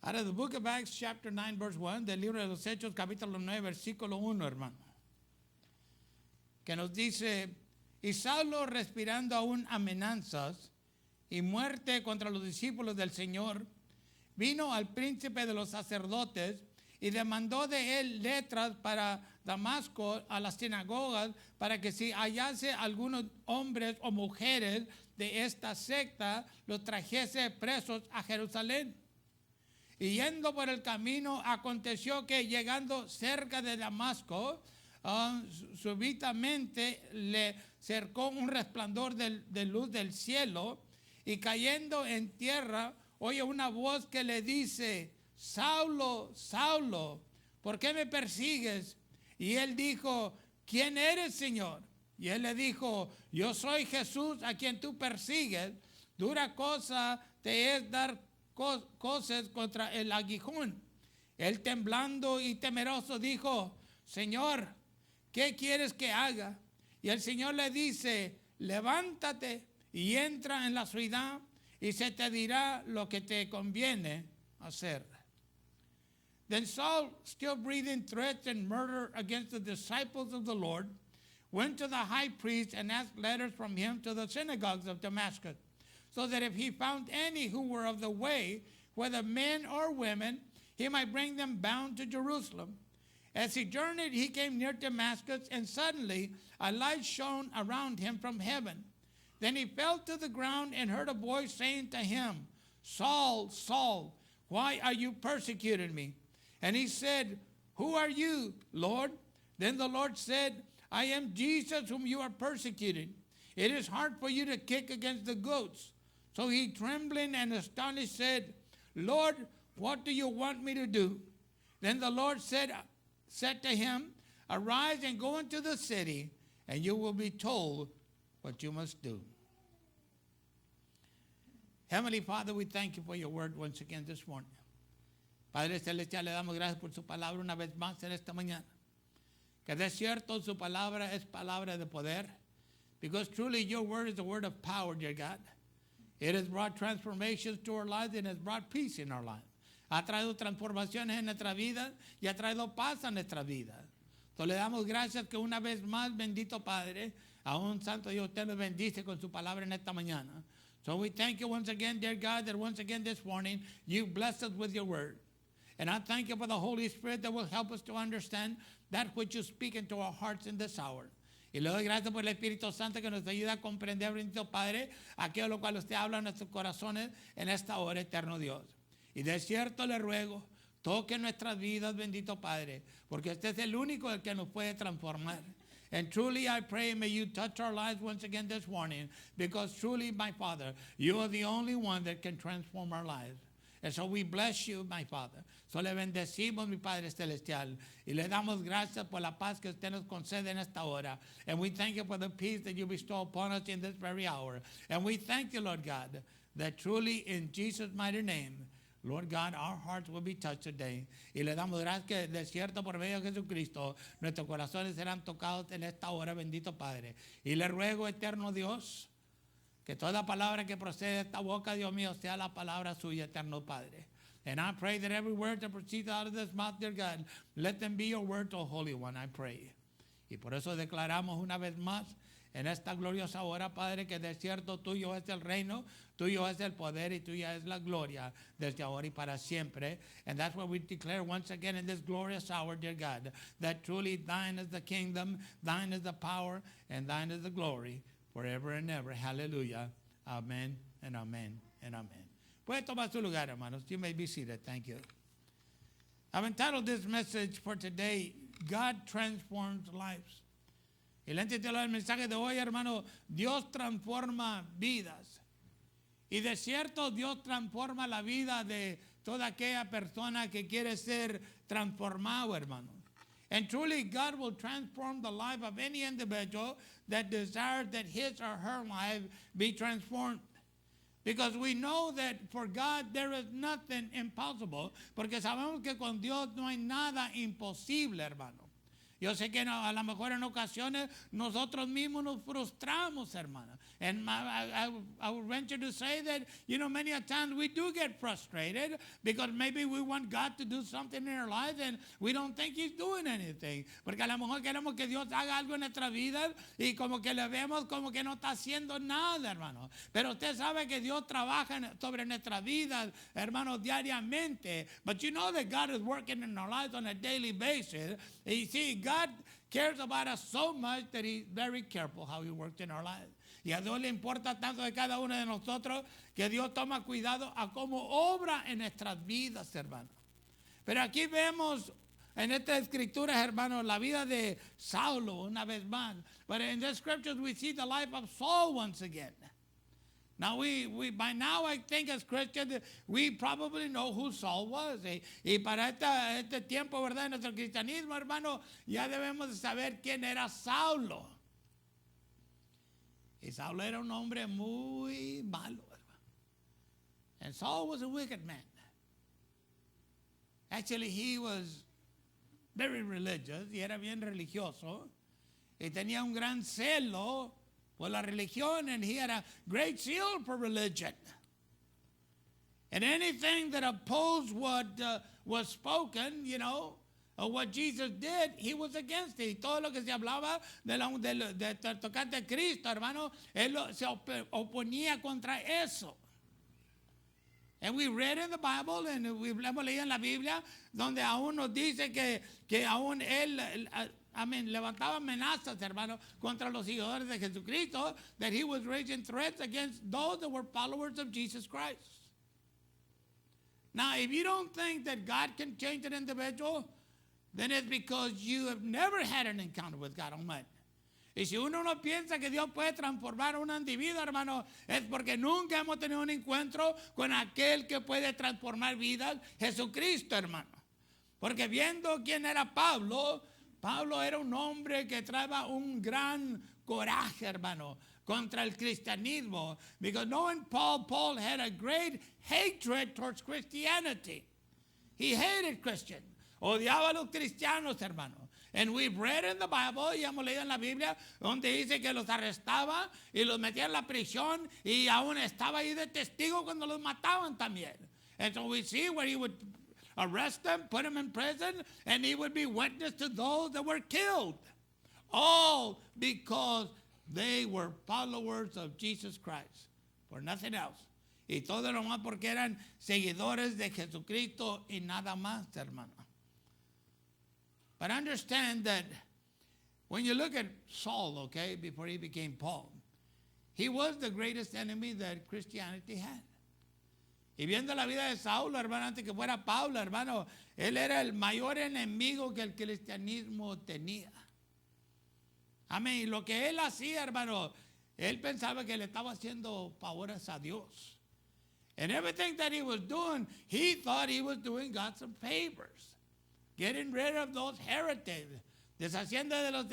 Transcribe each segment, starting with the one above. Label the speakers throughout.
Speaker 1: Out of the book of Acts, chapter 9, verse 1, del libro de los Hechos, capítulo 9, versículo 1, hermano. Que nos dice, y Saulo, respirando aún amenazas y muerte contra los discípulos del Señor, vino al príncipe de los sacerdotes y demandó de él letras para Damasco a las sinagogas para que si hallase algunos hombres o mujeres de esta secta, los trajese presos a Jerusalén. Y yendo por el camino, aconteció que llegando cerca de Damasco, súbitamente le cercó un resplandor de luz del cielo, y cayendo en tierra, oye una voz que le dice, Saulo, Saulo, ¿por qué me persigues? Y él dijo, ¿quién eres, Señor? Y él le dijo, yo soy Jesús a quien tú persigues. Dura cosa te es dar cosas contra el aguijón. Él, temblando y temeroso, dijo, Señor, ¿qué quieres que haga? Y el Señor le dice, levántate y entra en la ciudad y se te dirá lo que te conviene hacer. Then Saul, still breathing threats and murder against the disciples of the Lord, went to the high priest and asked letters from him to the synagogues of Damascus, so that if he found any who were of the way, whether men or women, he might bring them bound to Jerusalem. As he journeyed, he came near Damascus, and suddenly a light shone around him from heaven. Then he fell to the ground and heard a voice saying to him, Saul, Saul, why are you persecuting me? And he said, who are you, Lord? Then the Lord said, I am Jesus whom you are persecuting. It is hard for you to kick against the goats. So he, trembling and astonished, said, Lord, what do you want me to do? Then the Lord said to him, arise and go into the city, and you will be told what you must do. Heavenly Father, we thank you for your word once again this morning. Padre Celestial, le damos gracias por su palabra una vez más en esta mañana. Que de cierto su palabra es palabra de poder. Because truly your word is a word of power, dear God. It has brought transformations to our lives and has brought peace in our lives. Ha traído transformaciones en nuestra vida y ha traído paz a nuestra vida. Entonces le damos gracias que una vez más, bendito Padre, aún Santo Dios, usted nos bendice con su palabra en esta mañana. So we thank you once again, dear God, that once again this morning you blessed us with your word. And I thank you for the Holy Spirit that will help us to understand that which you speak into our hearts in this hour. Y le doy gracias por el Espíritu Santo que nos ayuda a comprender, bendito Padre, aquello lo cual usted habla en nuestros corazones en esta hora, eterno Dios. Y de cierto le ruego, toque nuestras vidas, bendito Padre, porque usted es el único el que nos puede transformar. And truly I pray, may you touch our lives once again this morning, because truly, my Father, you are the only one that can transform our lives. And so we bless you, my Father. So le bendecimos, mi Padre Celestial, y le damos gracias por la paz que usted nos concede en esta hora. And we thank you for the peace that you bestow upon us in this very hour. And we thank you, Lord God, that truly in Jesus' mighty name, Lord God, our hearts will be touched today. Y le damos gracias que de cierto por medio de Jesucristo, nuestros corazones serán tocados en esta hora, bendito Padre. Y le ruego, eterno Dios, que toda palabra que procede de esta boca, Dios mío, sea la palabra suya, eterno Padre. And I pray that every word that proceeds out of this mouth, dear God, let them be your word, O Holy One, I pray. Y por eso declaramos una vez más en esta gloriosa hora, Padre, que de cierto tuyo es el reino, tuyo es el poder y tuya es la gloria desde ahora y para siempre. And that's what we declare once again in this glorious hour, dear God, that truly thine is the kingdom, thine is the power, and thine is the glory forever and ever. Hallelujah. Amen and amen and amen. Puede tomar su lugar, hermanos. You may be seated. Thank you. I've entitled this message for today, God Transforms Lives. Y el título del mensaje de hoy, hermano, Dios transforma vidas. Y de cierto, Dios transforma la vida de toda aquella persona que quiere ser transformado, hermano. And truly, God will transform the life of any individual that desires that his or her life be transformed. Because we know that for God there is nothing impossible. Porque sabemos que con Dios no hay nada imposible, hermano. Yo sé que a lo mejor en ocasiones nosotros mismos nos frustramos, hermano. And I would venture to say that, many a times we do get frustrated because maybe we want God to do something in our lives and we don't think He's doing anything. Porque a lo mejor queremos que Dios haga algo en nuestra vida y como que le vemos como que no está haciendo nada, hermano. Pero usted sabe que Dios trabaja sobre nuestra vida, hermano, diariamente. But you know that God is working in our lives on a daily basis. And you see, God cares about us so much that He's very careful how He works in our lives. Y a Dios le importa tanto de cada uno de nosotros que Dios toma cuidado a cómo obra en nuestras vidas, hermano. Pero aquí vemos en estas escrituras, hermano, la vida de Saulo una vez más. But in the scriptures we see the life of Saul once again. Now we by now I think as Christians we probably know who Saul was. Y para este tiempo, ¿verdad? En nuestro cristianismo, hermano, ya debemos de saber quién era Saulo. Y Saulo era un hombre muy malo, hermano. And Saul was a wicked man. Actually, he was very religious, y era bien religioso. Y tenía un gran celo por la religión, and he had a great zeal for religion. And anything that opposed what was spoken, or what Jesus did, he was against it. Y todo lo que se hablaba de tocar de Cristo, hermano, él se oponía contra eso. And we read in the Bible, and hemos leído en la Biblia, donde aún nos dice que aún él, levantaba amenazas, hermano, contra los seguidores de Jesucristo, that he was raising threats against those that were followers of Jesus Christ. Now, if you don't think that God can change an individual, then it's because you have never had an encounter with God Almighty. Y si uno no piensa que Dios puede transformar a un individuo, hermano, es porque nunca hemos tenido un encuentro con aquel que puede transformar vidas, Jesucristo, hermano. Porque viendo quién era Pablo era un hombre que traía un gran coraje, hermano, contra el cristianismo. Because knowing Paul had a great hatred towards Christianity. He hated Christians. Odiaba a los cristianos, hermano. And we've read in the Bible, y hemos leído en la Biblia, donde dice que los arrestaba y los metía en la prisión y aún estaba ahí de testigo cuando los mataban también. And so we see where he would arrest them, put them in prison, and he would be witness to those that were killed. All because they were followers of Jesus Christ, for nothing else. Y todo lo más porque eran seguidores de Jesucristo y nada más, hermano. But understand that when you look at Saul, okay, before he became Paul, he was the greatest enemy that Christianity had. Y viendo la vida de Saulo, hermano, antes que fuera Pablo, hermano, él era el mayor enemigo que el cristianismo tenía. Amén. Y lo que él hacía, hermano, él pensaba que le estaba haciendo favores a Dios. And everything that he was doing, he thought he was doing God some favors. Getting rid of those heretics. Deshaciendo de los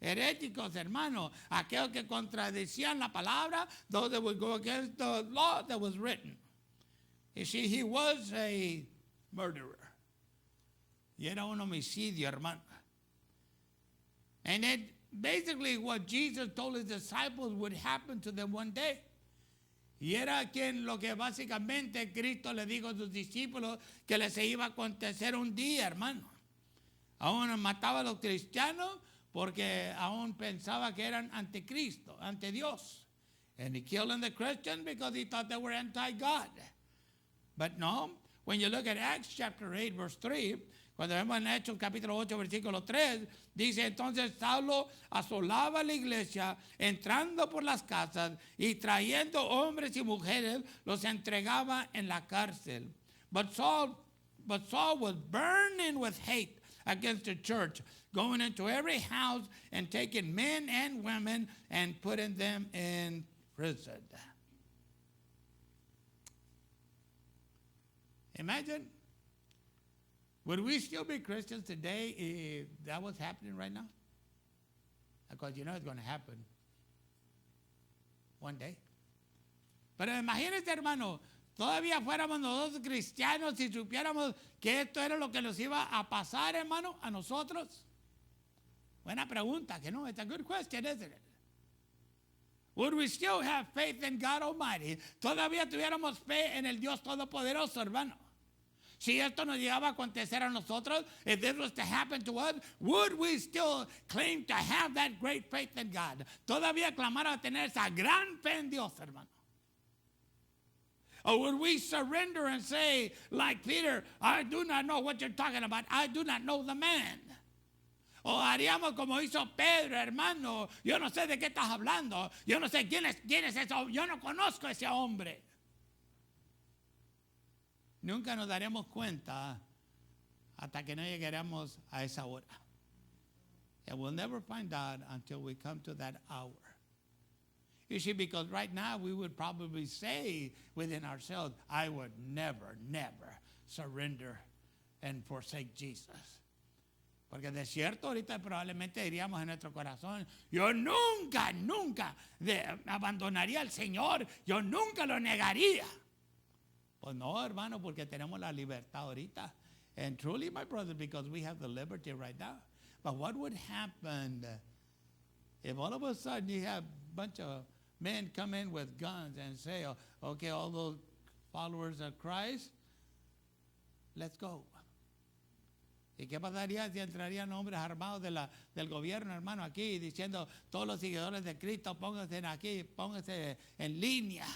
Speaker 1: heréticos, hermano. Aquellos que contradecían la palabra, those that would go against the law that was written. You see, he was a murderer. Y era un homicidio, hermano. And it basically what Jesus told his disciples would happen to them one day. Y era lo que básicamente Cristo le dijo a sus discípulos que les iba a acontecer un día, hermano. Aún mataba a los cristianos porque aún pensaba que eran anticristo, ante Dios. And he killed the Christians because he thought they were anti-God. But no, when you look at Acts chapter 8, verse 3, cuando vemos en Hechos capítulo 8, versículo 3, dice, entonces Saulo asolaba la iglesia, entrando por las casas y trayendo hombres y mujeres, los entregaba en la cárcel. But Saul was burning with hate against the church, going into every house and taking men and women and putting them in prison. Imagine, would we still be Christians today if that was happening right now? Because you know it's going to happen one day. Pero imagínense, hermano, todavía fuéramos nosotros cristianos si supiéramos que esto era lo que nos iba a pasar, hermano, a nosotros. Buena pregunta, que no, it's a good question, isn't it? Would we still have faith in God Almighty? Todavía tuviéramos fe en el Dios Todopoderoso, hermano. Si esto nos llegaba a acontecer a nosotros, if this was to happen to us, would we still claim to have that great faith in God? Todavía clamar a tener esa gran fe en Dios, hermano. Or would we surrender and say, like Peter, I do not know what you're talking about. I do not know the man. O haríamos como hizo Pedro, hermano. Yo no sé de qué estás hablando. Yo no sé quién es ese. Yo no conozco a ese hombre. Nunca nos daremos cuenta hasta que no lleguemos a esa hora. And we'll never find out until we come to that hour. You see, because right now we would probably say within ourselves, I would never, never surrender and forsake Jesus. Porque de cierto ahorita probablemente diríamos en nuestro corazón, yo nunca, nunca abandonaría al Señor, yo nunca lo negaría. Pues no, hermano, porque tenemos la libertad ahorita. And truly, my brother, because we have the liberty right now. But what would happen if all of a sudden you have a bunch of men come in with guns and say, okay, all those followers of Christ, let's go. ¿Y qué pasaría si entrarían hombres armados del gobierno, hermano, aquí diciendo, todos los seguidores de Cristo, pónganse aquí, pónganse en línea,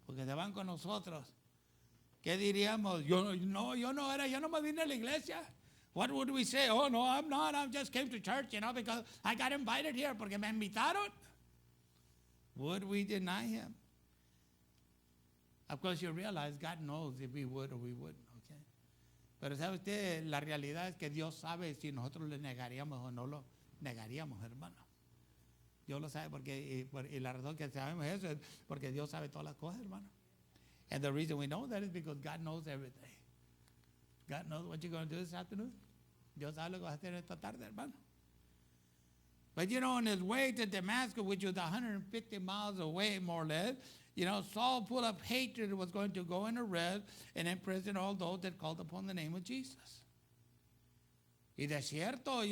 Speaker 1: porque se van con nosotros? ¿Qué diríamos? Yo no me vine a la iglesia. What would we say? Oh, no, I'm not. I just came to church, because I got invited here, porque me invitaron. Would we deny him? Of course, you realize God knows if we would or we wouldn't, okay? Pero ¿sabe usted? La realidad es que Dios sabe si nosotros le negaríamos o no lo negaríamos, hermano. Dios lo sabe y la razón que sabemos eso es porque Dios sabe todas las cosas, hermano. And the reason we know that is because God knows everything. God knows what you're going to do this afternoon. Dios sabe lo que vas a hacer esta tarde, hermano. But on his way to Damascus, which was 150 miles away, more or less, Saul, full of hatred, was going to go and arrest and imprison all those that called upon the name of Jesus. Y de cierto,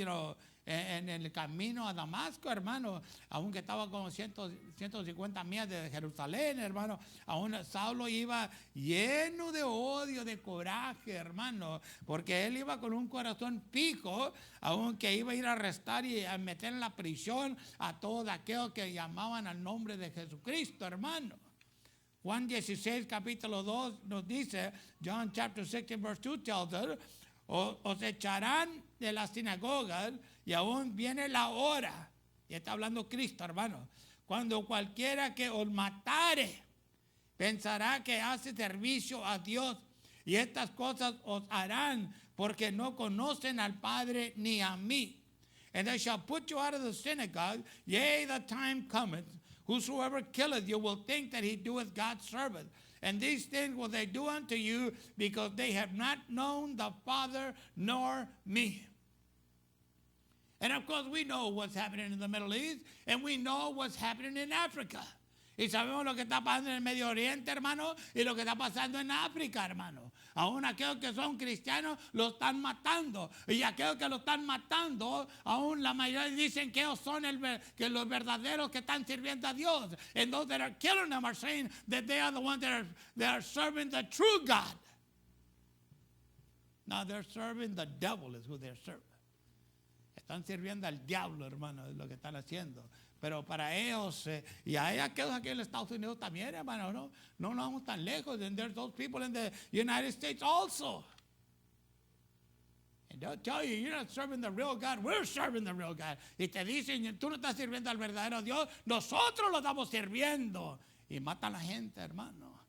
Speaker 1: en el camino a Damasco, hermano, aunque estaba como 150 millas de Jerusalén, hermano, aún Saulo iba lleno de odio, de coraje, hermano, porque él iba con un corazón fijo, aunque iba a ir a arrestar y a meter en la prisión a todos aquellos que llamaban al nombre de Jesucristo, hermano. Juan 16, capítulo 2 nos dice, John chapter 16, verse 2 tells us, os echarán de las sinagogas y aún viene la hora, y está hablando Cristo, hermano, cuando cualquiera que os matare pensará que hace servicio a Dios, y estas cosas os harán porque no conocen al Padre ni a mí. And they shall put you out of the synagogue, yea, the time cometh, whosoever killeth you will think that he doeth God's service. And these things will they do unto you, because they have not known the Father nor me. And of course we know what's happening in the Middle East, and we know what's happening in Africa. Y sabemos lo que está pasando en el Medio Oriente, hermano, y lo que está pasando en África, hermano. Aún aquellos que son cristianos lo están matando. Y aquellos que lo están matando, aún la mayoría dicen que ellos son que los verdaderos que están sirviendo a Dios. And those that are killing them are saying that they are the ones that are serving the true God. No, they're serving the devil is who they're serving. Están sirviendo al diablo, hermano, es lo que están haciendo. Pero para ellos, y hay aquellos aquí en Estados Unidos también, hermano, no vamos tan lejos. And there's those people in the United States also. And they'll tell you, you're not serving the real God, we're serving the real God. Y te dicen, tú no estás sirviendo al verdadero Dios, nosotros lo estamos sirviendo. Y matan a la gente, hermano.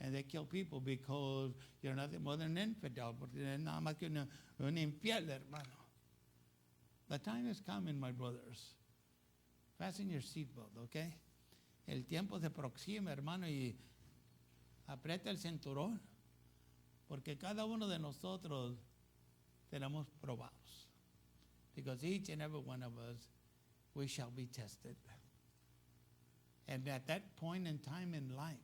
Speaker 1: And they kill people because you're nothing more than an infidel, porque es nada más que un infiel, hermano. The time is coming, my brothers. Fasten your seatbelt, okay? El tiempo se aproxima, hermano, y aprieta el cinturón, porque cada uno de nosotros tenemos probados. Because each and every one of us, we shall be tested. And at that point in time in life,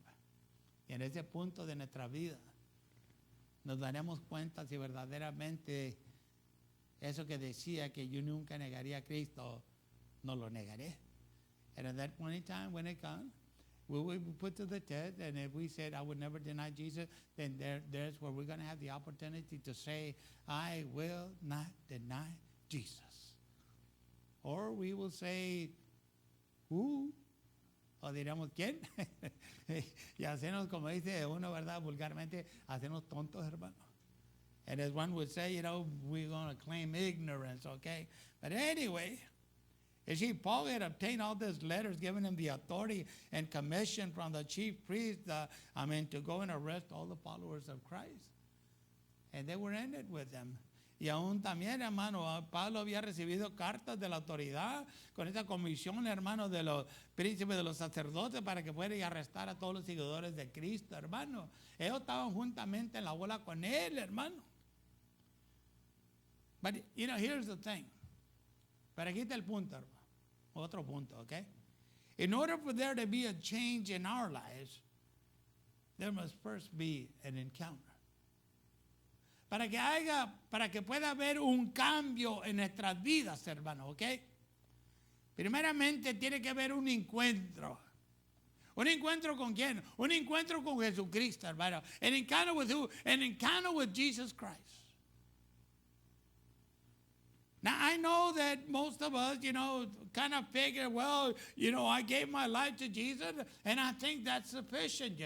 Speaker 1: y en ese punto de nuestra vida, nos daremos cuenta si verdaderamente eso que decía que yo nunca negaría a Cristo, no lo negaré. And at that point in time, when it comes, we will be put to the test. And if we said, I would never deny Jesus, then there's where we're going to have the opportunity to say, I will not deny Jesus. Or we will say, who? O diríamos, ¿quién? Y hacernos, como dice uno, ¿verdad? Vulgarmente, hacernos tontos, hermano. And as one would say, we're going to claim ignorance, okay? But anyway, you see, Paul had obtained all these letters giving him the authority and commission from the chief priest, to go and arrest all the followers of Christ. And they were in it with them. Y aún también, hermano, Pablo había recibido cartas de la autoridad con esa comisión, hermano, de los príncipes, de los sacerdotes, para que fuera y arrestar a todos los seguidores de Cristo, hermano. Ellos estaban juntamente en la bola con él, hermano. But, here's the thing. Pero aquí está el punto, hermano. Otro punto, okay? In order for there to be a change in our lives, there must first be an encounter. Para que pueda haber un cambio en nuestras vidas, hermano, ¿ok? Primeramente tiene que haber un encuentro. ¿Un encuentro con quién? Un encuentro con Jesucristo, hermano. An encounter with who? An encounter with Jesus Christ. Now, I know that most of us, kind of figure, well, I gave my life to Jesus, and I think that's sufficient,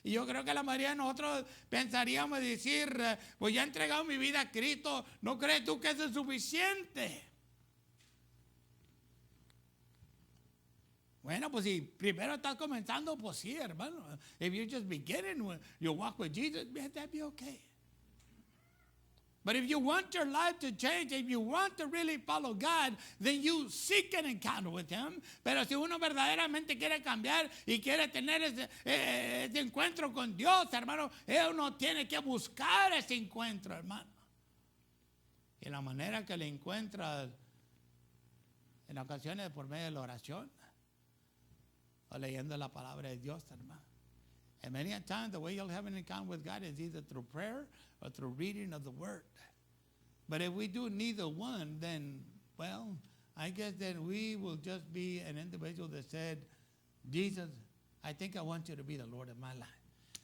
Speaker 1: Y yo creo que la mayoría de nosotros pensaríamos decir, pues ya he entregado mi vida a Cristo, ¿no crees tú que eso es suficiente? Bueno, pues si primero estás comenzando, pues sí, hermano. If you're just beginning your walk with Jesus, that'd be okay. But if you want your life to change, if you want to really follow God, then you seek an encounter with Him. Pero si uno verdaderamente quiere cambiar y quiere tener ese encuentro con Dios, hermano, uno tiene que buscar ese encuentro, hermano. Y la manera que le encuentras en ocasiones por medio de la oración o leyendo la palabra de Dios, hermano. And many a time, the way you'll have an encounter with God is either through prayer or through reading of the Word. But if we do neither one, then, well, I guess then we will just be an individual that said, Jesus, I think I want you to be the Lord of my life.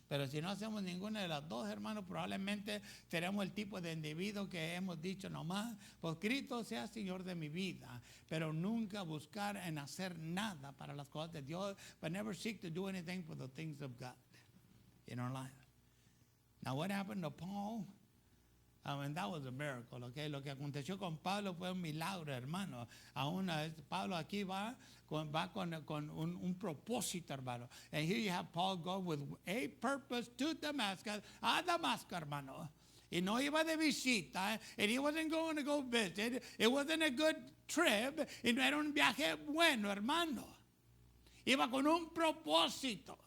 Speaker 1: Pero si no hacemos ninguna de las dos, hermanos, probablemente seremos el tipo de individuo que hemos dicho nomás, pues Cristo sea Señor de mi vida, pero nunca buscar en hacer nada para las cosas de Dios, but never seek to do anything for the things of God in our life. Now, what happened to Paul? That was a miracle, okay? Lo que aconteció con Pablo fue un milagro, hermano. Aún Pablo aquí va con un propósito, hermano. And here you have Paul go with a purpose to Damascus, a Damasco, hermano. Y no iba de visita, and he wasn't going to go visit. It wasn't a good trip, y no era un viaje bueno, hermano. Iba con un propósito.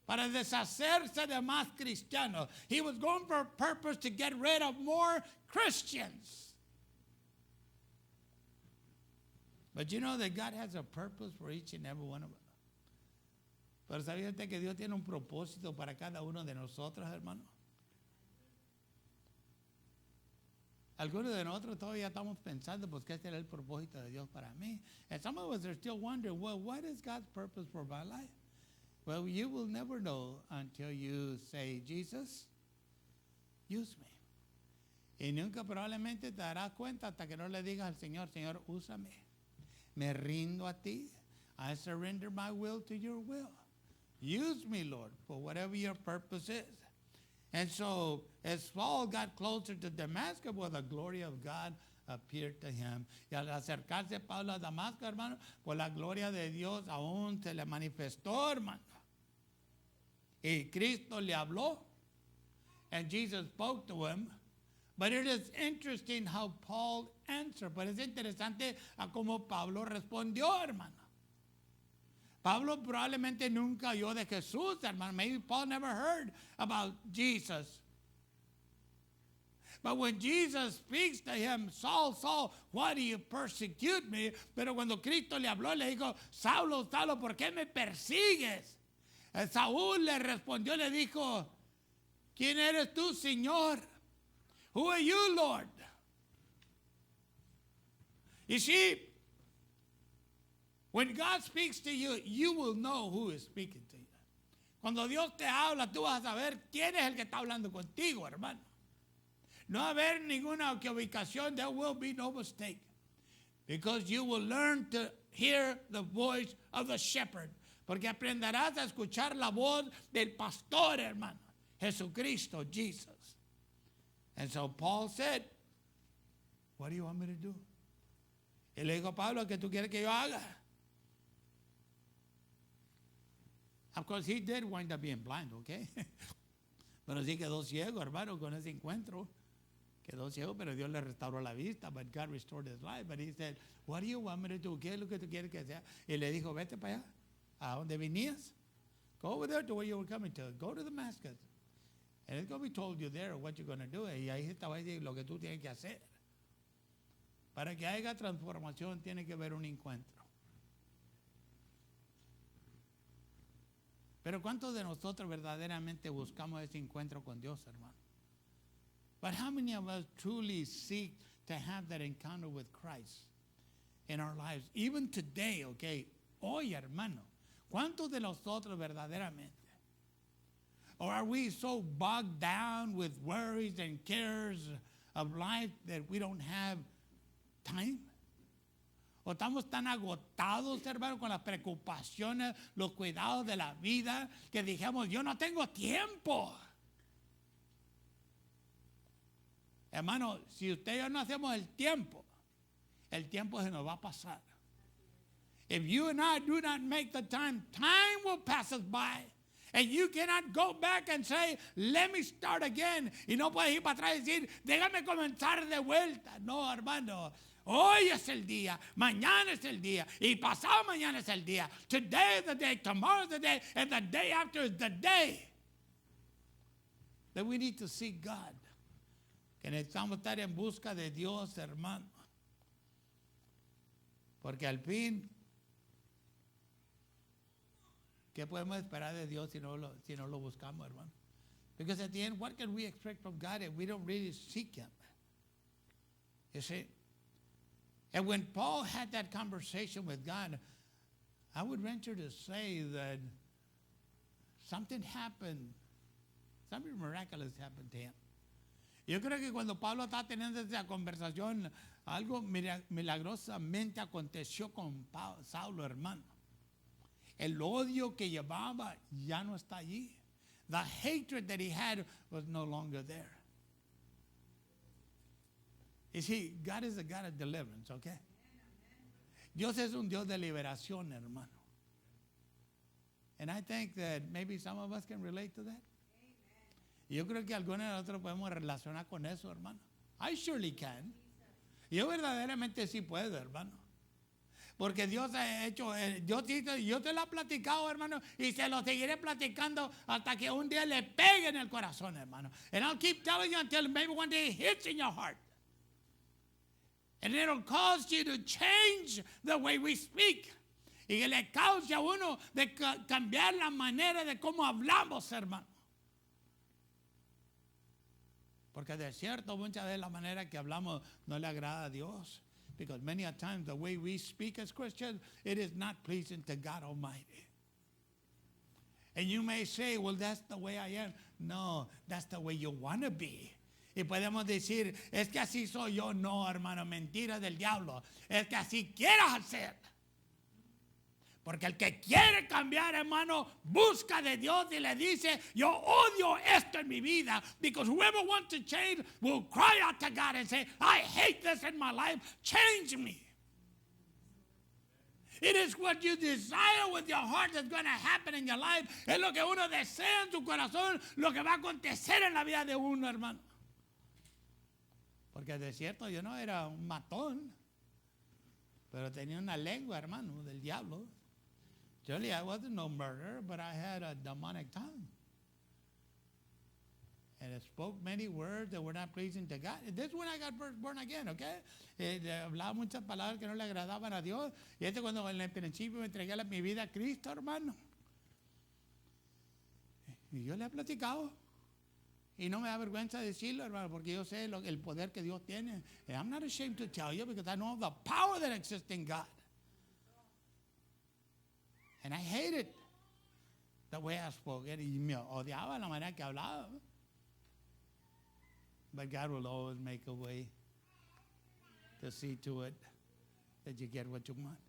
Speaker 1: Para deshacerse de más cristianos. He was going for a purpose to get rid of more Christians. But you know that God has a purpose for each and every one of us. Pero ¿sabía usted que Dios tiene un propósito para cada uno de nosotros, hermano? Algunos de nosotros todavía estamos pensando, pues, ¿qué será el propósito de Dios para mí? And some of us are still wondering, well, what is God's purpose for my life? Well, you will never know until you say, Jesus, use me. Y nunca probablemente te darás cuenta hasta que no le digas al Señor, Señor, úsame. Me rindo a ti. I surrender my will to your will. Use me, Lord, for whatever your purpose is. And so, as Paul got closer to Damascus, well, the glory of God appeared to him. Y al acercarse Pablo a Damasco, hermano, pues la gloria de Dios aún se le manifestó, hermano. Y Cristo le habló. And Jesus spoke to him. But it is interesting how Paul answered. Pero es interesante a cómo Pablo respondió, hermano. Pablo probablemente nunca oyó de Jesús, hermano. Maybe Paul never heard about Jesus. But when Jesus speaks to him, Saul, Saul, why do you persecute me? Pero cuando Cristo le habló, le dijo, Saulo, Saulo, ¿por qué me persigues? Saúl le respondió, le dijo, ¿quién eres tú, Señor? Who are you, Lord? You see, when God speaks to you, you will know who is speaking to you. Cuando Dios te habla, tú vas a saber quién es el que está hablando contigo, hermano. No va a haber ninguna equivocación. There will be no mistake. Because you will learn to hear the voice of the shepherd. Porque aprenderás a escuchar la voz del pastor, hermano. Jesucristo, Jesus. And so Paul said, what do you want me to do? Y le dijo a Pablo, ¿qué tú quieres que yo haga? Of course, he did wind up being blind, okay? Pero sí quedó ciego, hermano, con ese encuentro. Quedó ciego, pero Dios le restauró la vista. But God restored his life. But he said, what do you want me to do? ¿Qué es lo que tú quieres que sea? Y le dijo, vete para allá. ¿A dónde venías? Go over there to where you were coming to. Go to Damascus. And it's going to be told you there what you're going to do. Y ahí te va a decir lo que tú tienes que hacer. Para que haya transformación, tiene que haber un encuentro. Pero ¿cuántos de nosotros verdaderamente buscamos ese encuentro con Dios, hermano? But how many of us truly seek to have that encounter with Christ in our lives? Even today, okay? Hoy, hermano, ¿cuántos de nosotros verdaderamente? Or are we so bogged down with worries and cares of life that we don't have time? O estamos tan agotados, hermano, con las preocupaciones, los cuidados de la vida, que dijimos, yo no tengo tiempo. Hermano, si usted y yo no hacemos el tiempo se nos va a pasar. If you and I do not make the time, time will pass us by. And you cannot go back and say, let me start again. Y no puedes ir para atrás y decir, déjame comenzar de vuelta. No, hermano. Hoy es el día, mañana es el día, y pasado mañana es el día. Today is the day, tomorrow is the day, and the day after is the day. That we need to seek God. Que necesitamos estar en busca de Dios, hermano. Porque al fin, ¿qué podemos esperar de Dios si no lo buscamos, hermano? Because at the end, what can we expect from God if we don't really seek Him? You see? And when Paul had that conversation with God, I would venture to say that something happened, something miraculous happened to him. Yo creo que cuando Pablo estaba teniendo esa conversación, algo milagrosamente aconteció con Saulo, hermano. El odio que llevaba ya no está allí. The hatred that he had was no longer there. You see, God is a God of deliverance, okay? Dios es un Dios de liberación, hermano. And I think that maybe some of us can relate to that. Y yo creo que algunos de nosotros podemos relacionar con eso, hermano. I surely can. Yo verdaderamente sí puedo, hermano. Porque Dios ha hecho, yo te lo he platicado, hermano, y se lo seguiré platicando hasta que un día le pegue en el corazón, hermano. And I'll keep telling you until maybe one day it hits in your heart. And it'll cause you to change the way we speak. Y que le cause a uno de cambiar la manera de cómo hablamos, hermano. Porque de cierto, muchas veces la manera que hablamos no le agrada a Dios. Because many a times the way we speak as Christians, it is not pleasing to God Almighty. And you may say, well, that's the way I am. No, that's the way you want to be. Y podemos decir, es que así soy yo. No, hermano, mentira del diablo. Es que así quieras hacer. Porque el que quiere cambiar, hermano, busca de Dios y le dice, yo odio esto en mi vida. Because whoever wants to change will cry out to God and say, I hate this in my life. Change me. It is what you desire with your heart that's going to happen in your life. Es lo que uno desea en su corazón, lo que va a acontecer en la vida de uno, hermano. Porque de cierto yo no era un matón, pero tenía una lengua, hermano, del diablo. Surely I wasn't no murderer, but I had a demonic tongue. And I spoke many words that were not pleasing to God. This is when I got born again, okay? Hablaba muchas palabras que no le agradaban a Dios. Y cuando en el principio me entregué mi vida a Cristo, hermano. Y yo le he platicado. Y no me da vergüenza decirlo, hermano, porque yo sé el poder que Dios tiene. And I'm not ashamed to tell you because I know the power that exists in God. And I hated the way I spoke. Y me odiaba la manera que hablaba. But God will always make a way to see to it that you get what you want.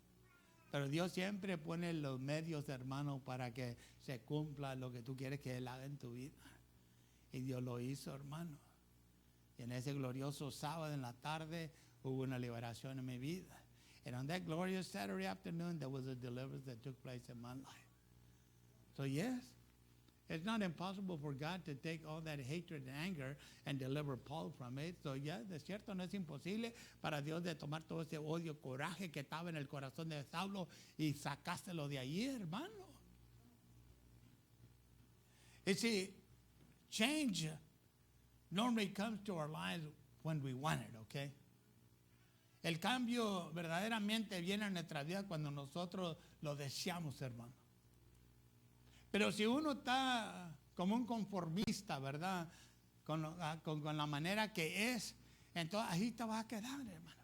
Speaker 1: Pero Dios siempre pone los medios, hermano, para que se cumpla lo que tú quieres que Él haga en tu vida. Y Dios lo hizo, hermano. Y en ese glorioso sábado en la tarde hubo una liberación en mi vida. And on that glorious Saturday afternoon, there was a deliverance that took place in my life. So yes, it's not impossible for God to take all that hatred and anger and deliver Paul from it. So yes, de cierto, no es imposible para Dios de tomar todo ese odio, coraje que estaba en el corazón de Saulo y sacárselo de allí, hermano. You see, change normally comes to our lives when we want it, okay? El cambio verdaderamente viene a nuestra vida cuando nosotros lo deseamos, hermano. Pero si uno está como un conformista, ¿verdad? Con la manera que es, entonces ahí te vas a quedar, hermano.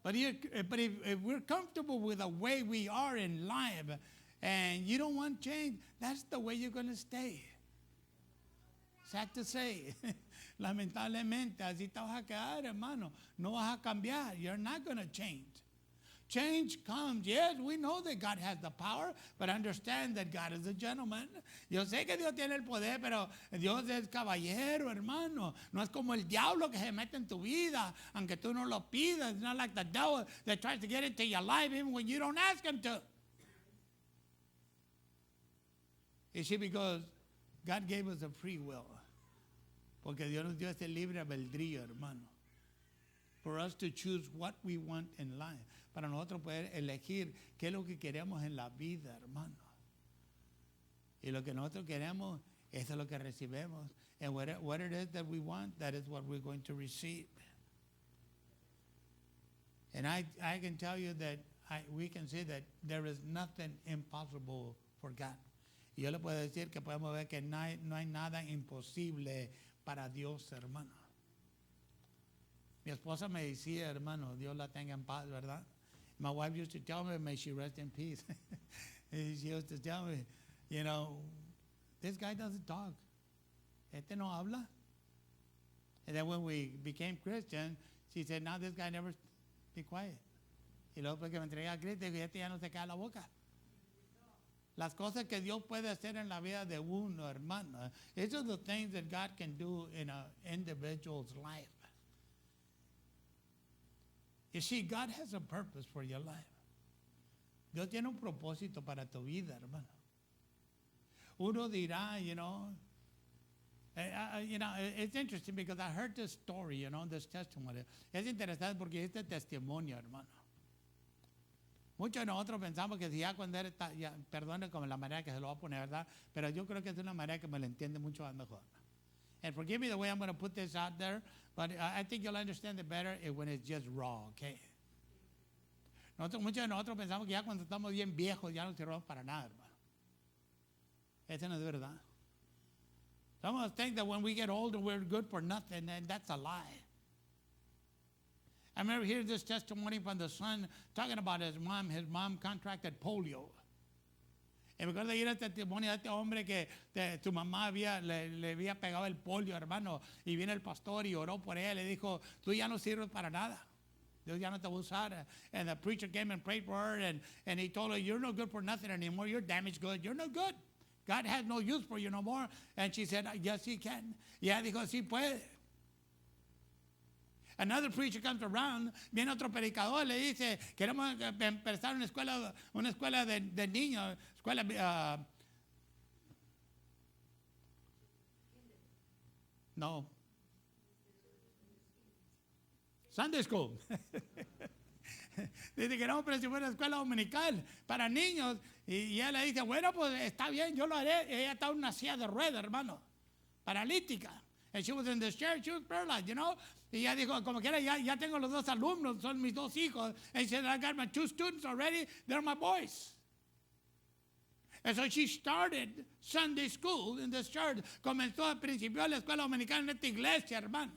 Speaker 1: But if we're comfortable with the way we are in life and you don't want change, that's the way you're going to stay. Sad to say. Lamentablemente, así te vas a quedar, hermano. No vas a cambiar. You're not going to change. Change comes. Yes, we know that God has the power, but understand that God is a gentleman. Yo sé que Dios tiene el poder, pero Dios es caballero, hermano. No es como el diablo que se mete en tu vida, aunque tú no lo pidas. It's not like the devil that tries to get into your life even when you don't ask him to. You see, because God gave us a free will. Porque Dios nos dio ese libre albedrío, hermano. For us to choose what we want in life. Para nosotros poder elegir qué es lo que queremos en la vida, hermano. Y lo que nosotros queremos, eso es lo que recibimos. And what it is that we want, that is what we're going to receive. And I can tell you that we can say that there is nothing impossible for God. Y yo le puedo decir que podemos ver que no hay nada imposible para Dios, hermano. Mi esposa me decía, hermano, Dios la tenga en paz, ¿verdad? My wife used to tell me, may she rest in peace. She used to tell me, you know, this guy doesn't talk. Este no habla. And then when we became Christian, she said, now this guy never be quiet. Y luego porque me entregué a Cristo, y este ya no se cae la boca. Las cosas que Dios puede hacer en la vida de uno, hermano. These are the things that God can do in an individual's life. You see, God has a purpose for your life. Dios tiene un propósito para tu vida, hermano. Uno dirá, it's interesting because I heard this story, this testimony. Es interesante porque este testimonio, hermano. Muchos de nosotros pensamos que si ya cuando eres, perdone como la manera que se lo va a poner, ¿verdad? Pero yo creo que es una manera que me lo entiende mucho más mejor. And forgive me the way I'm going to put this out there, but I think you'll understand it better when it's just raw, okay? Muchos de nosotros pensamos que ya cuando estamos bien viejos ya no sirvamos para nada, hermano. Eso no es verdad. Some of us think that when we get older we're good for nothing, and that's a lie. I remember hearing this testimony from the son talking about his mom. His mom contracted polio. Y me acuerdo de ir al testimonio de este hombre que su mamá le había pegado el polio, hermano. Y viene el pastor y oró por él. Le dijo, tú ya no sirves para nada. Dios ya no te va a usar. And the preacher came and prayed for her. And he told her, you're no good for nothing anymore. You're damaged good. You're no good. God has no use for you no more. And she said, yes, he can. Y ella dijo, sí puede. Another preacher comes around, viene otro predicador, le dice, queremos empezar una escuela de niños, no, Sunday School. Dice, queremos presionar una escuela dominical para niños, y ella le dice, bueno, pues está bien, yo lo haré. Ella está en una silla de ruedas, hermano, paralítica. And she was in this chair, she was paralyzed, Y ella dijo, como quiera, ya tengo los dos alumnos, son mis dos hijos. And she said, I got my two students already, they're my boys. And so she started Sunday school in this church. Comenzó al principio la escuela dominical en esta iglesia, hermano.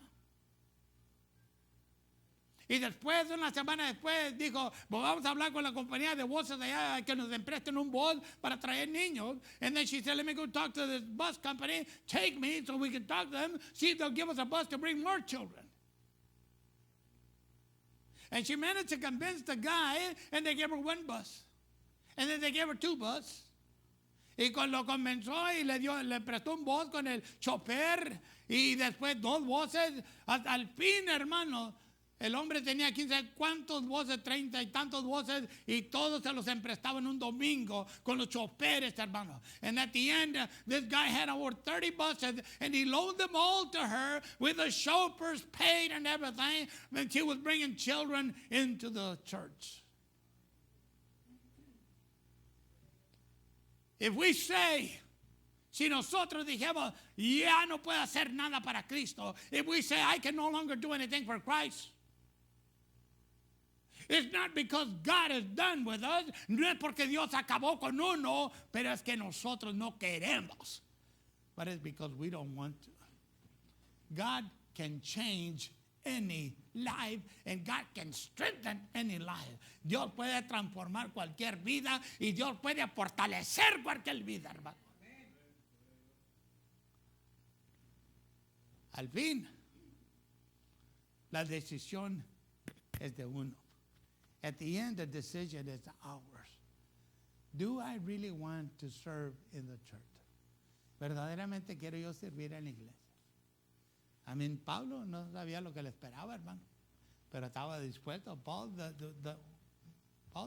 Speaker 1: Y después, una semana después, dijo, pues vamos a hablar con la compañía de buses allá que nos presten un bus para traer niños. And then she said, let me go talk to this bus company. Take me so we can talk to them. See if they'll give us a bus to bring more children. And she managed to convince the guy, and they gave her one bus. And then they gave her two buses. Y lo convenció y le prestó un bus con el chofer. Y después dos buses. Al fin, hermano, el hombre tenía 15, ¿cuántos buses? 30 y tantos buses. Y todos se los emprestaban un domingo con los choferes, hermano. And at the end, this guy had over 30 buses. And he loaned them all to her with the chauffeurs paid and everything. And she was bringing children into the church. If we say, si nosotros dijimos, ya no puedo hacer nada para Cristo. If we say, I can no longer do anything for Christ. It's not because God is done with us. No es porque Dios acabó con uno, pero es que nosotros no queremos. But it's because we don't want to. God can change any life, and God can strengthen any life. Dios puede transformar cualquier vida y Dios puede fortalecer cualquier vida, hermano. Al fin, la decisión es de uno. At the end, the decision is ours. Do I really want to serve in the church? ¿Verdaderamente quiero yo servir en la iglesia? I mean, Pablo no sabía lo que le esperaba, hermano, pero estaba dispuesto. Paul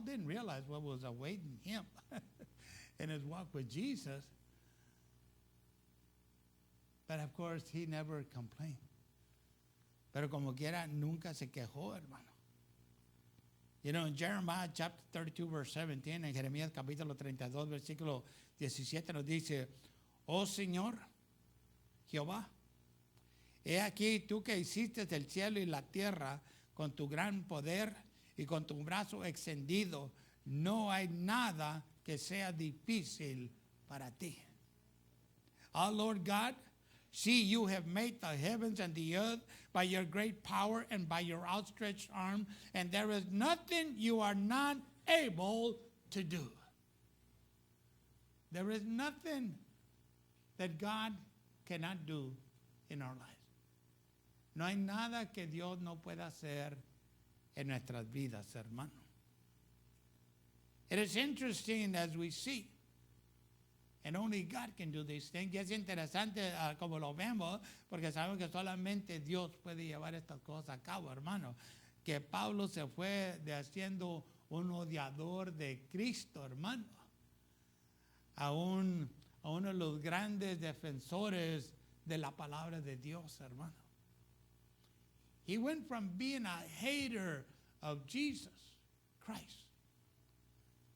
Speaker 1: didn't realize what was awaiting him in his walk with Jesus. But of course, he never complained. Pero como quiera, nunca se quejó, hermano. You know, in Jeremiah chapter 32, verse 17, en Jeremías capítulo 32, versículo 17, nos dice, oh Señor, Jehová, he aquí tú que hiciste el cielo y la tierra con tu gran poder y con tu brazo extendido, no hay nada que sea difícil para ti. Our Lord God, see, you have made the heavens and the earth by your great power and by your outstretched arm, and there is nothing you are not able to do. There is nothing that God cannot do in our lives. No hay nada que Dios no pueda hacer en nuestras vidas, hermano. It is interesting as we see, and only God can do these things. Y es interesante como lo vemos, porque sabemos que solamente Dios puede llevar estas cosas a cabo, hermano. Que Pablo se fue de haciendo un odiador de Cristo, hermano, a uno de los grandes defensores de la palabra de Dios, hermano. He went from being a hater of Jesus Christ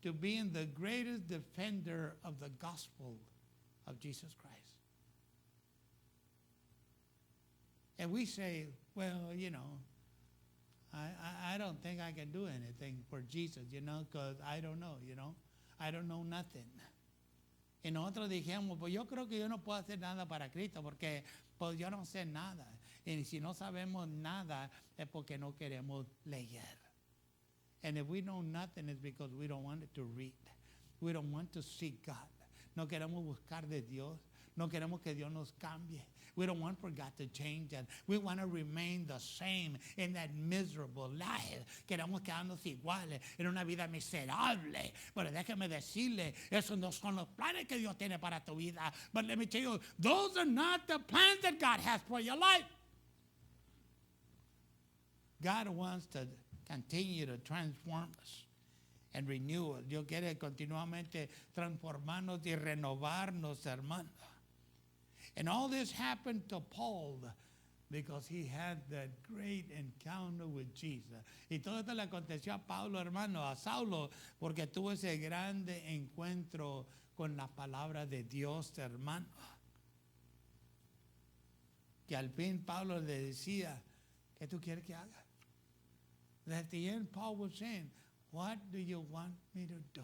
Speaker 1: to being the greatest defender of the gospel of Jesus Christ. And we say, well, you know, I don't think I can do anything for Jesus, you know, because I don't know, you know. I don't know nothing. Y nosotros dijimos, pues yo creo que yo no puedo hacer nada para Cristo porque pues yo no sé nada. Y si no sabemos nada es porque no queremos leer. And if we know nothing, it's because we don't want to read. We don't want to seek God. No queremos buscar de Dios. No queremos que Dios nos cambie. We don't want for God to change us. We want to remain the same in that miserable life. Queremos quedarnos iguales en una vida miserable. Pero déjeme decirle, esos no son los planes que Dios tiene para tu vida. But let me tell you, those are not the plans that God has for your life. God wants to continue to transform us and renew us. Dios quiere continuamente transformarnos y renovarnos, hermano. And all this happened to Paul because he had that great encounter with Jesus. Y todo esto le aconteció a Pablo, hermano, a Saulo, porque tuvo ese grande encuentro con la palabra de Dios, hermano. Que al fin Pablo le decía, ¿qué tú quieres que haga? At the end, Paul was saying, what do you want me to do?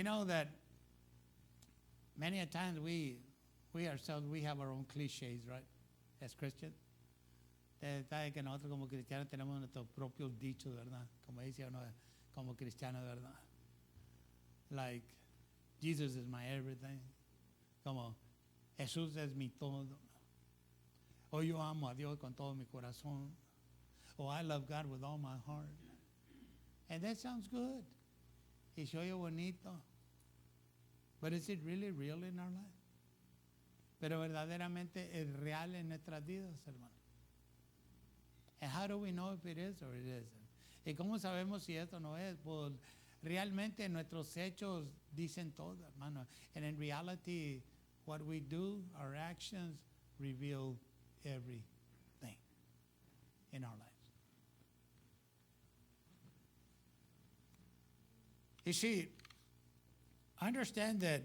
Speaker 1: You know that many a times we ourselves, we have our own cliches, right? As Christians. Sabe que nosotros como cristianos tenemos nuestros propios dichos, ¿verdad? Como dice uno, como cristiano, ¿verdad? Like, Jesus is my everything. Como, Jesús es mi todo. O yo amo a Dios con todo mi corazón. Oh, I love God with all my heart. And that sounds good. Y se oye bonito. But is it really real in our life? Pero verdaderamente es real en nuestras vidas, hermano. And how do we know if it is or it isn't? ¿Y cómo sabemos si esto no es? Pues realmente nuestros hechos dicen todo, hermano. And in reality, what we do, our actions reveal everything in our lives. You see, I understand that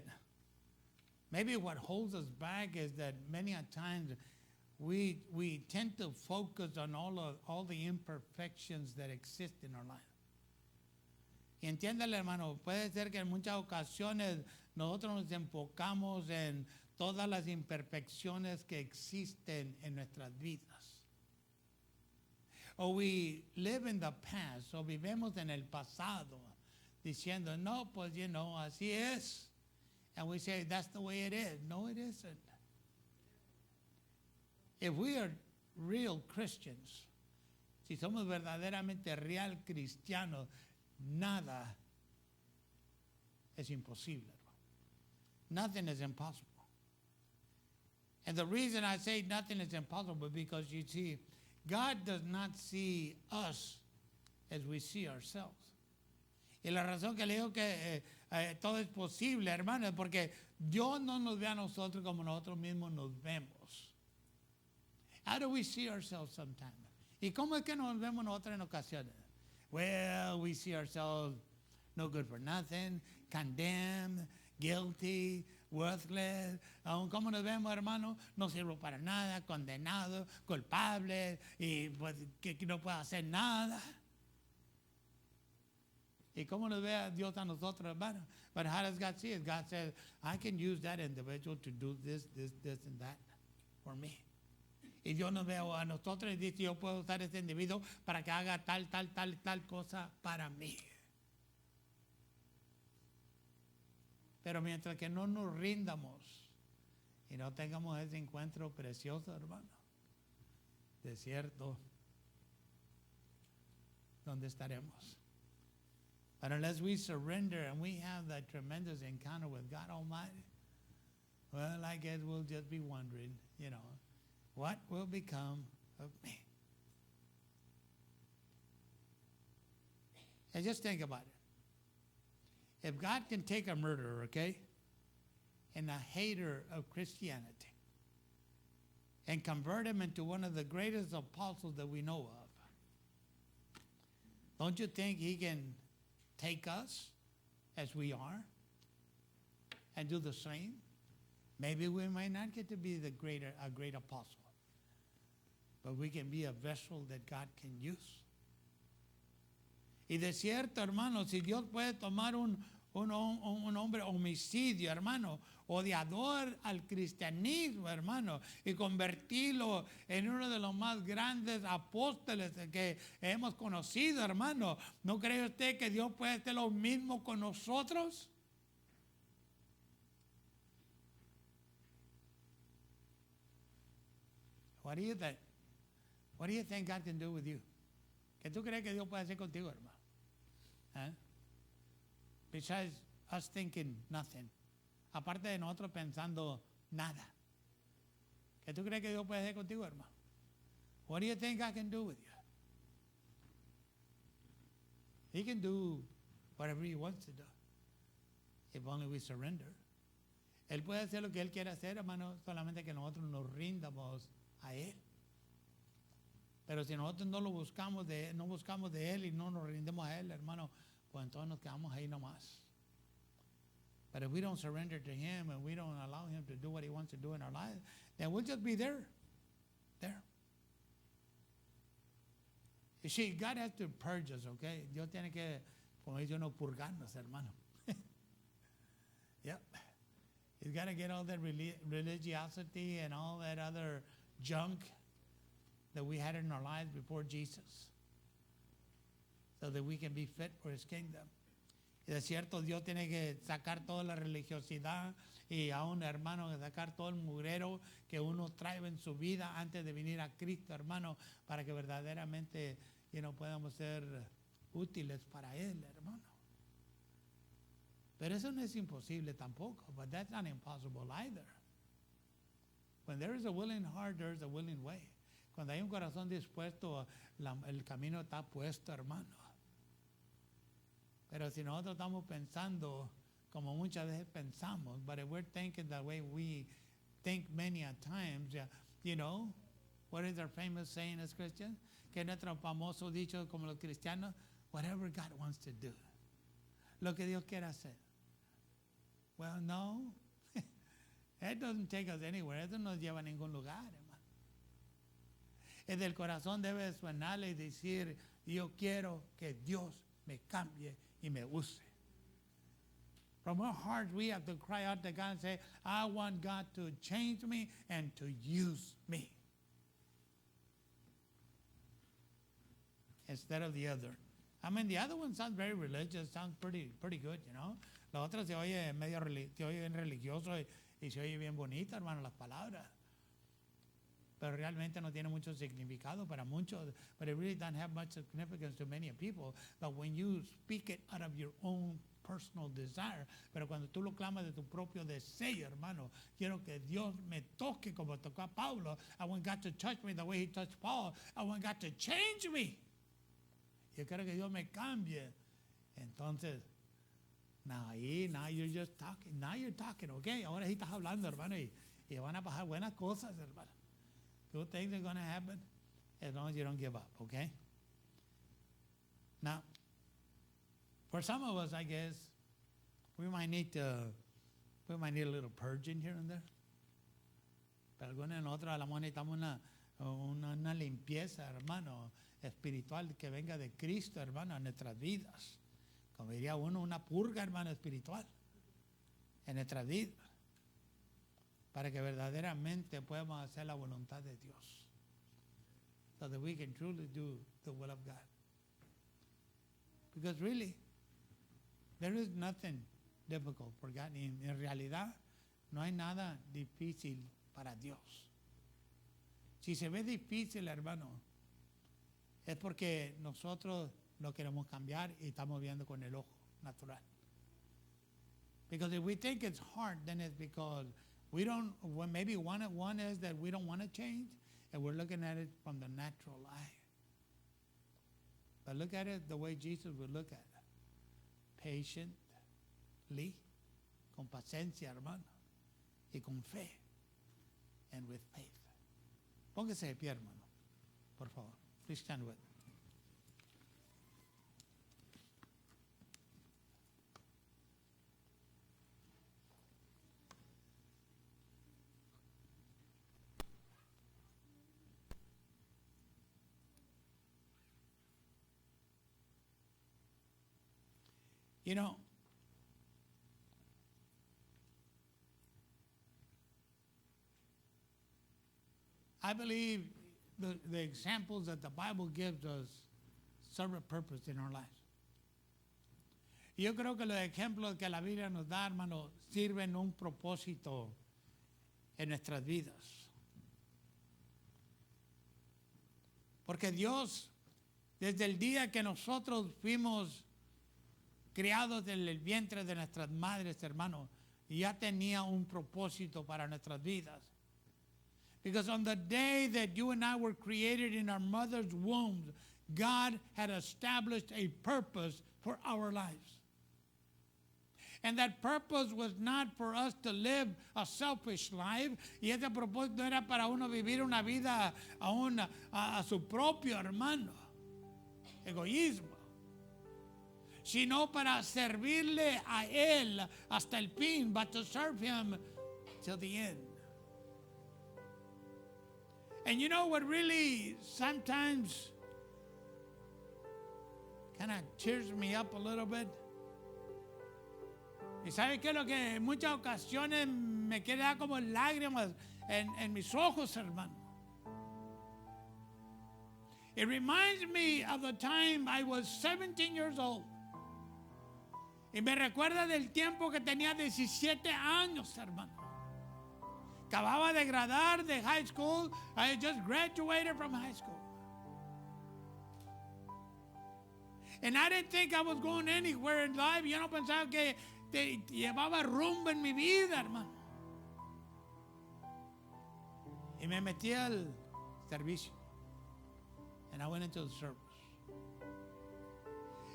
Speaker 1: maybe what holds us back is that many a times we tend to focus on all the imperfections that exist in our life. Y entiéndale, hermano, puede ser que en muchas ocasiones nosotros nos enfocamos en todas las imperfecciones que existen en nuestras vidas. O we live in the past, o vivimos en el pasado, diciendo, no, pues, así es. And we say, that's the way it is. No, it isn't. If we are real Christians, si somos verdaderamente real cristianos, nada es imposible. Nothing is impossible. And the reason I say nothing is impossible because you see, God does not see us as we see ourselves. Y la razón que le digo que todo es posible, hermano, es porque Dios no nos ve a nosotros como nosotros mismos nos vemos. How do we see ourselves sometimes? ¿Y cómo es que nos vemos nosotros en ocasiones? Well, we see ourselves no good for nothing, condemned, guilty, worthless. ¿Cómo nos vemos, hermano? No sirvo para nada, condenado, culpable, y pues que no puedo hacer nada. ¿Y cómo nos ve a Dios a nosotros, hermano? But how does God see it? God says, I can use that individual to do this, and that for me. Y Dios nos ve a nosotros y dice, yo puedo usar ese individuo para que haga tal cosa para mí. Pero mientras que no nos rindamos y no tengamos ese encuentro precioso, hermano, desierto, ¿dónde estaremos? But unless we surrender and we have that tremendous encounter with God Almighty, well, I guess we'll just be wondering, what will become of me? And just think about it. If God can take a murderer, okay, and a hater of Christianity, and convert him into one of the greatest apostles that we know of, don't you think he can take us as we are and do the same? Maybe we might not get to be a great apostle, but we can be a vessel that God can use. Y de cierto, hermano, si Dios puede tomar un hombre homicidio, hermano, odiador al cristianismo, hermano, y convertirlo en uno de los más grandes apóstoles que hemos conocido, hermano, ¿no cree usted que Dios puede hacer lo mismo con nosotros? What do you think? What do you think God can do with you? ¿Qué tú crees que Dios puede hacer contigo, hermano? Besides us thinking nothing. Aparte de nosotros pensando nada. ¿Qué tú crees que Dios puede hacer contigo, hermano? What do you think God can do with you? He can do whatever He wants to do. If only we surrender. Él puede hacer lo que Él quiere hacer, hermano, solamente que nosotros nos rindamos a Él. Pero si nosotros no buscamos de Él y no nos rindemos a Él, hermano, pues entonces nos quedamos ahí nomás. But if we don't surrender to Him and we don't allow Him to do what He wants to do in our lives, then we'll just be there. You see, God has to purge us, okay? Dios tiene que, como dice uno, purgarnos, hermano. He's got to get all that religiosity and all that other junk that we had in our lives before Jesus, so that we can be fit for His kingdom. Y de cierto, Dios tiene que sacar toda la religiosidad y aún, hermano, sacar todo el mugrero que uno trae en su vida antes de venir a Cristo, hermano, para que verdaderamente podamos ser útiles para Él, hermano. Pero eso no es imposible tampoco. But that's not impossible either. When there is a willing heart, there is a willing way. Cuando hay un corazón dispuesto, el camino está puesto, hermano. Pero si nosotros estamos pensando como muchas veces pensamos, but if we're thinking the way we think many a times, what is our famous saying as Christians? Que es nuestro famoso dicho como los cristianos, whatever God wants to do. Lo que Dios quiera hacer. Well, no. It doesn't take us anywhere. Eso no nos lleva a ningún lugar, hermano. Es del corazón debe sonarle y decir, yo quiero que Dios me cambie y me use. From our hearts, we have to cry out to God and say, I want God to change me and to use me. Instead of the other. I mean, the other one sounds very religious, sounds pretty good, Lo otro se oye medio se oye bien religioso y se oye bien bonita, hermano, las palabras. Pero realmente no tiene mucho significado para muchos. But it really doesn't have much significance to many people. But when you speak it out of your own personal desire, pero cuando tú lo clamas de tu propio deseo, hermano, quiero que Dios me toque como tocó a Pablo. I want God to touch me the way He touched Paul. I want God to change me. Yo quiero que Dios me cambie. Entonces, now you're just talking. Now you're talking, okay? Ahora sí estás hablando, hermano, y van a pasar buenas cosas, hermano. Good things are going to happen as long as you don't give up, okay? Now, for some of us, I guess, we might need a little purging here and there. Pero algunos de nosotros a lo mejor necesitamos una limpieza, hermano, espiritual que venga de Cristo, hermano, en nuestras vidas. Como diría uno, una purga, hermano, espiritual en nuestras vidas. Para que verdaderamente podamos hacer la voluntad de Dios. So that we can truly do the will of God. Because really, there is nothing difficult for God. En realidad, no hay nada difícil para Dios. Si se ve difícil, hermano, es porque nosotros lo queremos cambiar y estamos viendo con el ojo natural. Because if we think it's hard, then it's because we don't, well, maybe one is that we don't want to change, and we're looking at it from the natural eye. But look at it the way Jesus would look at it. Patiently, con paciencia, hermano, y con fe, and with faith. Póngase de pie, hermano, por favor. Please stand with me. I believe the examples that the Bible gives us serve a purpose in our lives. Y yo creo que los ejemplos que la Biblia nos da, hermano, sirven un propósito en nuestras vidas. Porque Dios, desde el día que nosotros fuimos criados en el vientre de nuestras madres, hermano, ya tenía un propósito para nuestras vidas. Because on the day that you and I were created in our mother's womb, God had established a purpose for our lives. And that purpose was not for us to live a selfish life. Y ese propósito no era para uno vivir una vida a su propio, hermano. Egoísmo. Sino para servirle a Él hasta el fin, but to serve Him till the end. And you know what really sometimes kind of cheers me up a little bit? Y ¿sabe qué? Lo que en muchas ocasiones me queda como lágrimas en mis ojos, hermano. It reminds me of the time I was 17 years old. Y me recuerda del tiempo que tenía 17 años, hermano. Acababa de graduar de high school. I had just graduated from high school. And I didn't think I was going anywhere in life. Yo no pensaba que llevaba rumbo en mi vida, hermano. Y me metí al servicio. And I went into the service.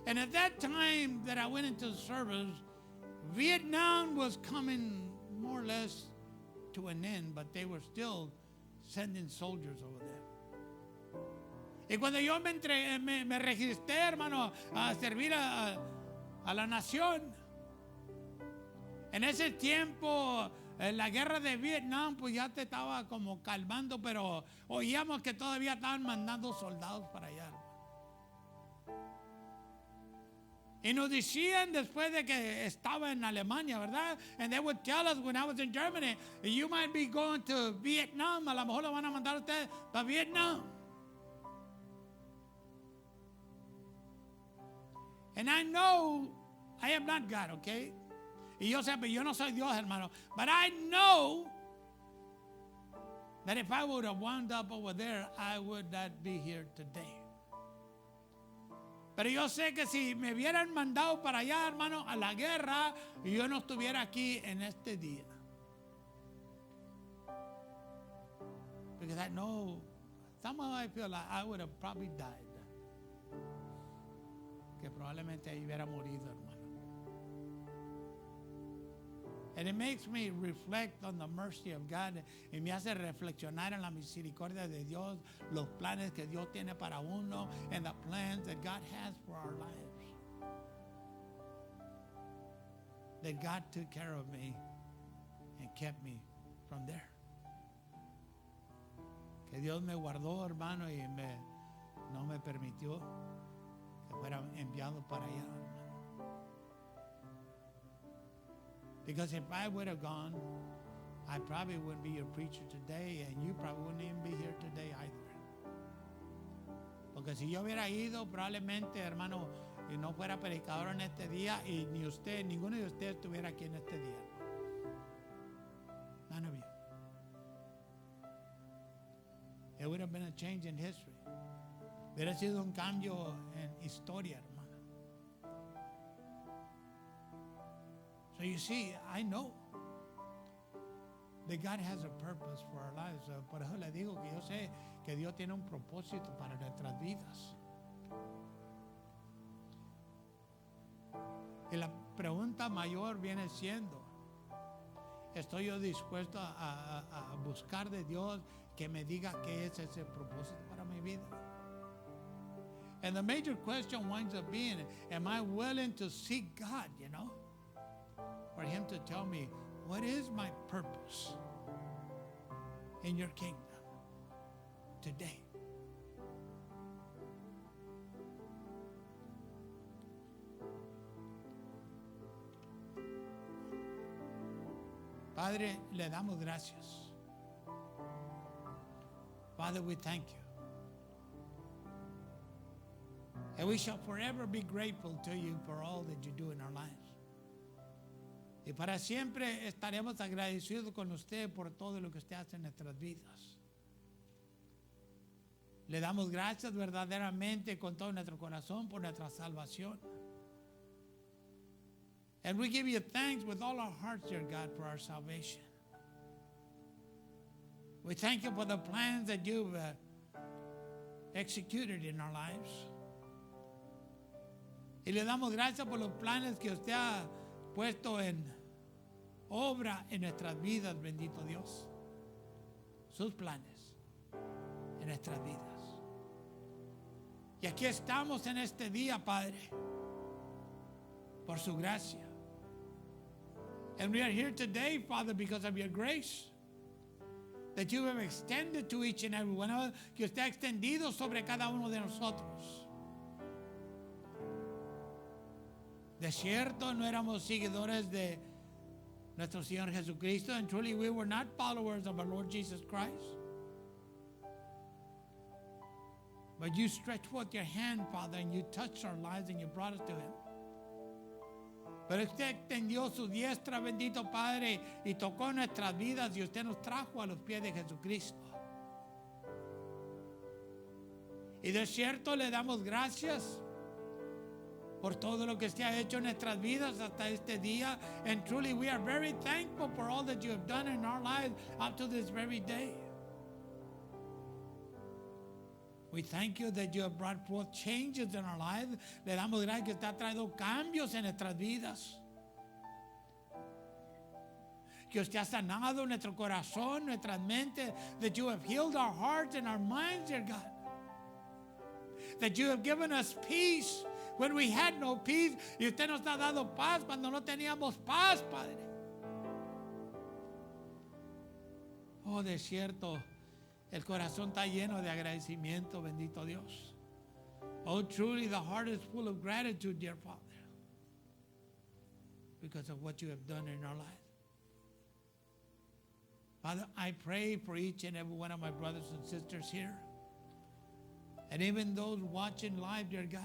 Speaker 1: And at that time that I went into the service, Vietnam was coming more or less to an end, but they were still sending soldiers over there. Y cuando yo me registré, hermano, a servir a la nación, en ese tiempo, la guerra de Vietnam, pues ya te estaba como calmando, pero oíamos que todavía estaban mandando soldados para allá. Y nos decían después de que estaba en Alemania, ¿verdad? And they would tell us when I was in Germany, you might be going to Vietnam. A lo mejor lo van a mandar a usted para Vietnam. And I know I am not God, okay? Y yo sé, pero yo no soy Dios, hermano. But I know that if I would have wound up over there, I would not be here today. Pero yo sé que si me hubieran mandado para allá, hermano, a la guerra, yo no estuviera aquí en este día. Because I know, somehow I feel like I would have probably died. Que probablemente ahí hubiera morido, hermano. And it makes me reflect on the mercy of God. Y me hace reflexionar en la misericordia de Dios, los planes que Dios tiene para uno, and the plans that God has for our lives. That God took care of me and kept me from there. Que Dios me guardó, hermano, y no me permitió que fuera enviado para allá, hermano. Because if I would have gone, I probably wouldn't be your preacher today, and you probably wouldn't even be here today either. Porque si yo hubiera ido, probablemente, hermano, y no fuera predicador en este día, y ni usted, ninguno de ustedes estuviera aquí en este día. None of you. It would have been a change in history. Hubiera sido un cambio en historia, hermano. So you see, I know that God has a purpose for our lives. Por eso le digo que yo sé que Dios tiene un propósito para nuestras vidas. Y la pregunta mayor viene siendo, ¿estoy yo dispuesto a buscar de Dios que me diga qué es ese propósito para mi vida? And the major question winds up being, am I willing to seek God, you know? For him to tell me, what is my purpose in your kingdom today? Padre, le damos gracias. Father, we thank you. And we shall forever be grateful to you for all that you do in our lives. Y para siempre estaremos agradecidos con usted por todo lo que usted hace en nuestras vidas. Le damos gracias verdaderamente con todo nuestro corazón por nuestra salvación. And we give you thanks with all our hearts, dear God, for our salvation. We thank you for the plans that you've executed in our lives. Y le damos gracias por los planes que usted ha puesto en obra en nuestras vidas, bendito Dios. Sus planes en nuestras vidas. Y aquí estamos en este día, Padre, por su gracia. And we are here today, Father, because of your grace that you have extended to each and every one, que usted ha extendido sobre cada uno de nosotros. De cierto, no éramos seguidores de nuestro Señor Jesucristo, and truly we were not followers of our Lord Jesus Christ. But you stretched forth your hand, Father, and you touched our lives and you brought us to Him. Pero usted extendió su diestra, bendito Padre, y tocó nuestras vidas y usted nos trajo a los pies de Jesucristo. Y de cierto le damos gracias por todo lo que usted ha hecho en nuestras vidas hasta este día. And truly we are very thankful for all that you have done in our lives up to this very day. We thank you that you have brought forth changes in our lives. Le damos gracias que usted ha traído cambios en nuestras vidas. Que usted ha sanado nuestro corazón, nuestras mentes. That you have healed our hearts and our minds, dear God. That you have given us peace when we had no peace. Y usted nos ha dado paz cuando no teníamos paz, Padre. Oh, de cierto, el corazón está lleno de agradecimiento, bendito Dios. Oh, truly the heart is full of gratitude, dear Father, because of what you have done in our lives. Father, I pray for each and every one of my brothers and sisters here, and even those watching live, dear God.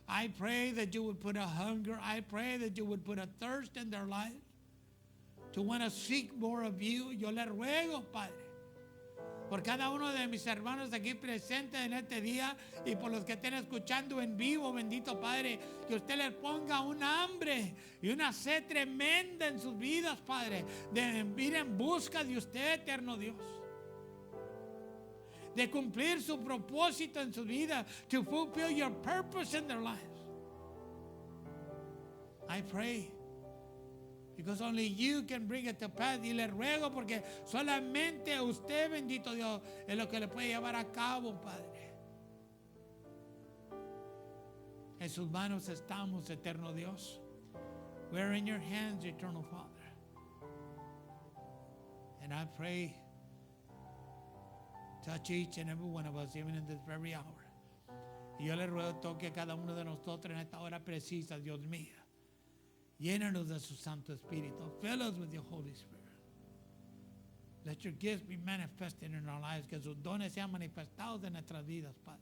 Speaker 1: I pray that you would put a hunger. I pray that you would put a thirst in their lives to want to seek more of you. Yo le ruego, Padre, por cada uno de mis hermanos aquí presentes en este día y por los que estén escuchando en vivo, bendito Padre, que usted les ponga un hambre y una sed tremenda en sus vidas, Padre, de ir en busca de usted, eterno Dios, de cumplir su propósito en su vida, to fulfill your purpose in their lives. I pray, because only you can bring it to pass. Y le ruego porque solamente usted, bendito Dios, es lo que le puede llevar a cabo, Padre. En sus manos estamos, eterno Dios. We're in your hands, eternal Father. And I pray, touch each and every one of us, even in this very hour. Y yo le ruego, toque a cada uno de nosotros en esta hora precisa, Dios mío. Llénanos de su Santo Espíritu. Fill us with your Holy Spirit. Let your gifts be manifested in our lives. Que sus dones sean manifestados en nuestras vidas, Padre.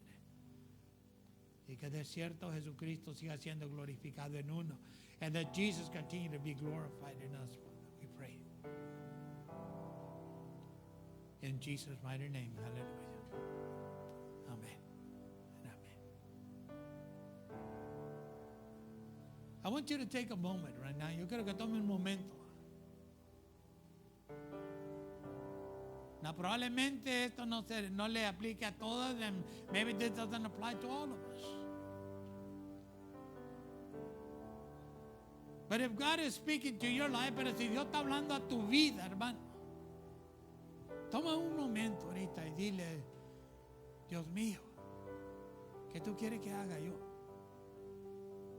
Speaker 1: Y que de cierto Jesucristo siga siendo glorificado en uno. And that Jesus continue to be glorified in us, Father. We pray. In Jesus' mighty name. Hallelujah. Amen. I want you to take a moment right now. Yo quiero que tome un momento. Now, probablemente esto no le aplique a todos, and maybe this doesn't apply to all of us. But if God is speaking to your life, pero si Dios está hablando a tu vida, hermano, toma un momento ahorita y dile, Dios mío, ¿qué tú quieres que haga yo?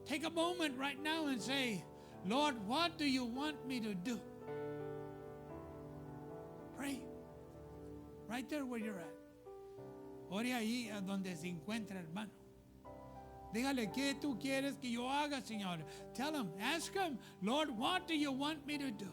Speaker 1: Take a moment right now and say, Lord, what do you want me to do? Pray. Right there where you're at. Ore ahí a donde se encuentra, hermano. Dígale, ¿qué tú quieres que yo haga, Señor? Tell him, ask him, Lord, what do you want me to do?